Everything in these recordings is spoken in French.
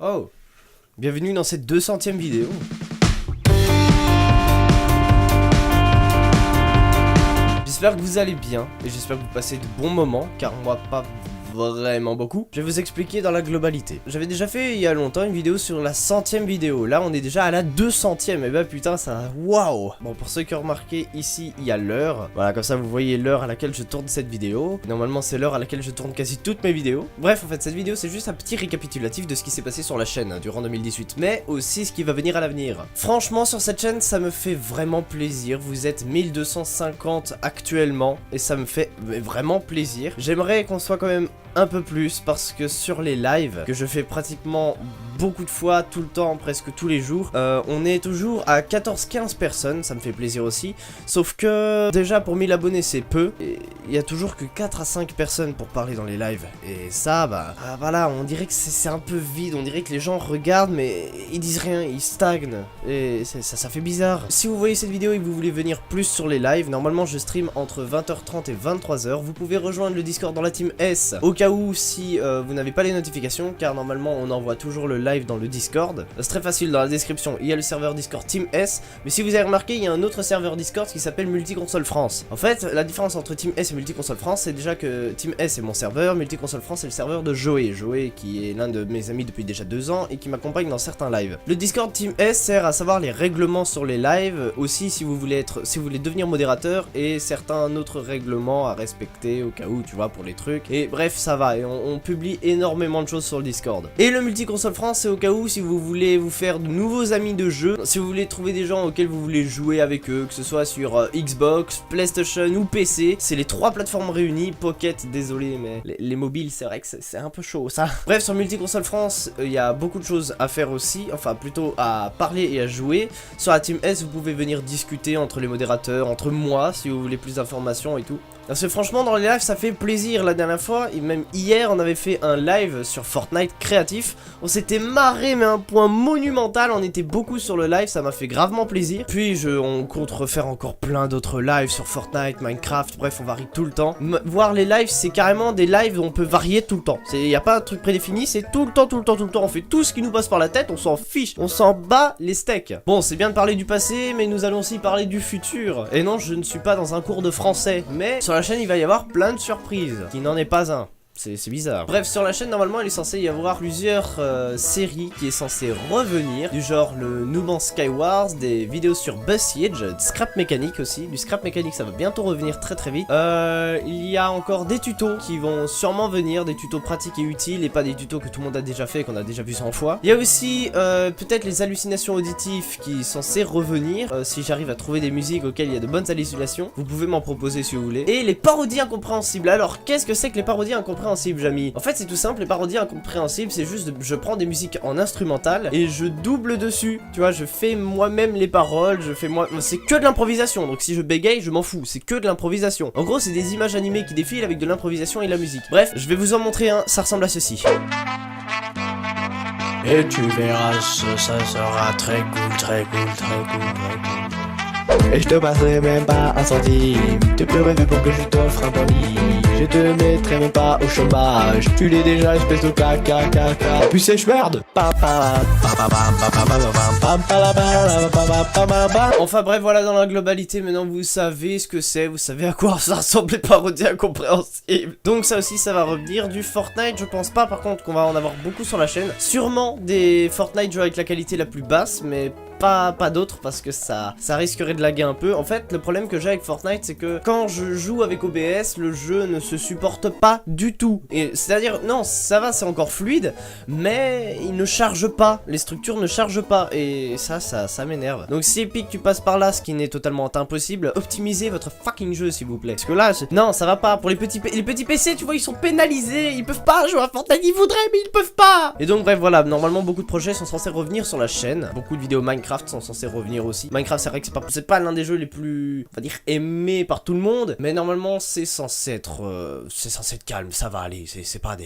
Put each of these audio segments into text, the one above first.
Oh, bienvenue dans cette 200e vidéo. J'espère que vous allez bien et j'espère que vous passez de bons moments, car moi pas vraiment beaucoup. Je vais vous expliquer dans la globalité. J'avais déjà fait il y a longtemps une vidéo sur la 100e vidéo. Là on est déjà à la 200e. Et bah putain ça... Waouh. Bon, pour ceux qui ont remarqué, ici il y a l'heure. Voilà, comme ça vous voyez l'heure à laquelle je tourne cette vidéo. Normalement c'est l'heure à laquelle je tourne quasi toutes mes vidéos. Bref, en fait cette vidéo c'est juste un petit récapitulatif de ce qui s'est passé sur la chaîne durant 2018, mais aussi ce qui va venir à l'avenir. Franchement sur cette chaîne ça me fait vraiment plaisir. Vous êtes 1250 actuellement et ça me fait vraiment plaisir. J'aimerais qu'on soit quand même un peu plus, parce que sur les lives que je fais pratiquement beaucoup de fois, tout le temps, presque tous les jours, on est toujours à 14-15 personnes, ça me fait plaisir aussi, sauf que déjà pour 1000 abonnés c'est peu, et il y a toujours que 4 à 5 personnes pour parler dans les lives, et ça bah voilà, on dirait que c'est un peu vide, on dirait que les gens regardent mais ils disent rien, ils stagnent, et ça fait bizarre. Si vous voyez cette vidéo et que vous voulez venir plus sur les lives, normalement je stream entre 20h30 et 23h, vous pouvez rejoindre le Discord dans la team S, au cas où si vous n'avez pas les notifications, car normalement on envoie toujours le live dans le Discord. C'est très facile, dans la description il y a le serveur Discord Team S, mais si vous avez remarqué il y a un autre serveur Discord qui s'appelle Multiconsole France. En fait la différence entre Team S et Multiconsole France c'est déjà que Team S est mon serveur, Multiconsole France est le serveur de Joey qui est l'un de mes amis depuis déjà 2 ans et qui m'accompagne dans certains lives. Le Discord Team S sert à savoir les règlements sur les lives, aussi si vous voulez devenir modérateur et certains autres règlements à respecter au cas où, tu vois, pour les trucs, et bref ça va, et on publie énormément de choses sur le Discord. Et le Multiconsole France c'est au cas où si vous voulez vous faire de nouveaux amis de jeu, si vous voulez trouver des gens auxquels vous voulez jouer avec eux, que ce soit sur Xbox, PlayStation ou PC, c'est les 3 plateformes réunies. Pocket, désolé mais les mobiles c'est vrai que c'est un peu chaud ça. Bref, sur Multiconsole France il y a beaucoup de choses à faire aussi, enfin plutôt à parler et à jouer. Sur la Team S vous pouvez venir discuter entre les modérateurs, entre moi si vous voulez plus d'informations et tout. Parce que franchement dans les lives ça fait plaisir. La dernière fois, et même hier, on avait fait un live sur Fortnite créatif. On s'était marré mais à un point monumental, on était beaucoup sur le live, ça m'a fait gravement plaisir. Puis on compte refaire encore plein d'autres lives sur Fortnite, Minecraft, bref on varie tout le temps. Voir les lives c'est carrément des lives où on peut varier tout le temps. Il n'y a pas un truc prédéfini, c'est tout le temps, on fait tout ce qui nous passe par la tête, on s'en fiche, on s'en bat les steaks. Bon, c'est bien de parler du passé, mais nous allons aussi parler du futur. Et non, je ne suis pas dans un cours de français, mais sur la chaîne il va y avoir plein de surprises, qui n'en est pas un. C'est bizarre. Bref, sur la chaîne, normalement, il est censé y avoir plusieurs séries qui est censé revenir, du genre le No Man's Sky Wars, des vidéos sur Bus Siege, du scrap mécanique aussi. Du scrap mécanique, ça va bientôt revenir très vite. Il y a encore des tutos qui vont sûrement venir, des tutos pratiques et utiles, et pas des tutos que tout le monde a déjà fait et qu'on a déjà vu 100 fois. Il y a aussi peut-être les hallucinations auditives qui sont censées revenir. Si j'arrive à trouver des musiques auxquelles il y a de bonnes hallucinations, vous pouvez m'en proposer si vous voulez. Et les parodies incompréhensibles. Alors, qu'est-ce que c'est que les parodies incompréhensibles, Jamy? En fait c'est tout simple, les parodies incompréhensibles c'est juste je prends des musiques en instrumental et je double dessus, tu vois, je fais moi-même les paroles, c'est que de l'improvisation, donc si je bégaye je m'en fous, c'est que de l'improvisation. En gros c'est des images animées qui défilent avec de l'improvisation et de la musique. Bref, je vais vous en montrer un, ça ressemble à ceci. Et tu verras, ça sera très cool. Et je te passerai même pas un centime. Tu peux rêver pour que je t'offre un permis. Je te mettrai même pas au chômage. Tu l'es déjà, espèce de caca. Puis sèche merde. Enfin bref, voilà, dans la globalité, maintenant vous savez ce que c'est, vous savez à quoi ça ressemble les parodies incompréhensibles. Donc ça aussi ça va revenir. Du Fortnite, je pense pas par contre qu'on va en avoir beaucoup sur la chaîne. Sûrement des Fortnite joués avec la qualité la plus basse, mais pas d'autres parce que ça risquerait de laguer un peu. En fait le problème que j'ai avec Fortnite c'est que quand je joue avec OBS le jeu ne se supporte pas du tout, et c'est à dire non ça va, c'est encore fluide mais il ne charge pas, les structures ne chargent pas, et ça m'énerve. Donc si Epic tu passes par là, ce qui n'est totalement impossible, optimisez votre fucking jeu s'il vous plaît, parce que là non ça va pas. Pour les petits PC tu vois ils sont pénalisés, ils peuvent pas jouer à Fortnite, ils voudraient mais ils peuvent pas. Et donc bref voilà, normalement beaucoup de projets sont censés revenir sur la chaîne, beaucoup de vidéos Minecraft Minecraft sont censés revenir aussi. Minecraft, c'est vrai que c'est pas l'un des jeux les plus, on va dire, aimés par tout le monde, mais normalement c'est censé être calme, ça va aller, c'est pas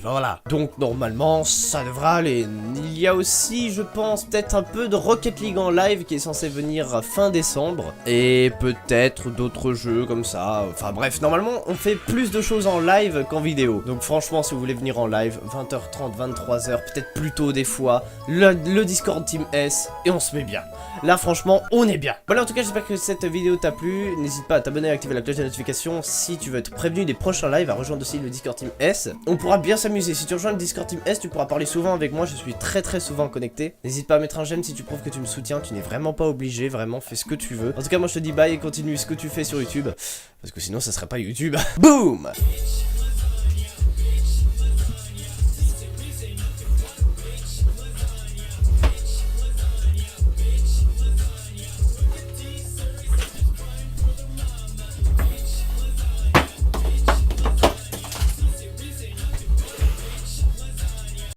voilà. Donc normalement ça devrait aller. Il y a aussi, je pense, peut-être un peu de Rocket League en live qui est censé venir fin décembre, et peut-être d'autres jeux comme ça. Enfin bref, normalement on fait plus de choses en live qu'en vidéo. Donc franchement, si vous voulez venir en live, 20h30, 23h, peut-être plus tôt des fois, le Discord Team S, et on se met bien. Là franchement, on est bien. Voilà, en tout cas j'espère que cette vidéo t'a plu. N'hésite pas à t'abonner et à activer la cloche de notification si tu veux être prévenu des prochains lives, à rejoindre aussi le Discord Team S. On pourra bien s'amuser. Si tu rejoins le Discord Team S, tu pourras parler souvent avec moi, je suis très souvent connecté. N'hésite pas à mettre un j'aime si tu trouves que tu me soutiens, tu n'es vraiment pas obligé, vraiment fais ce que tu veux. En tout cas moi je te dis bye et continue ce que tu fais sur YouTube, parce que sinon ça serait pas YouTube. Boum.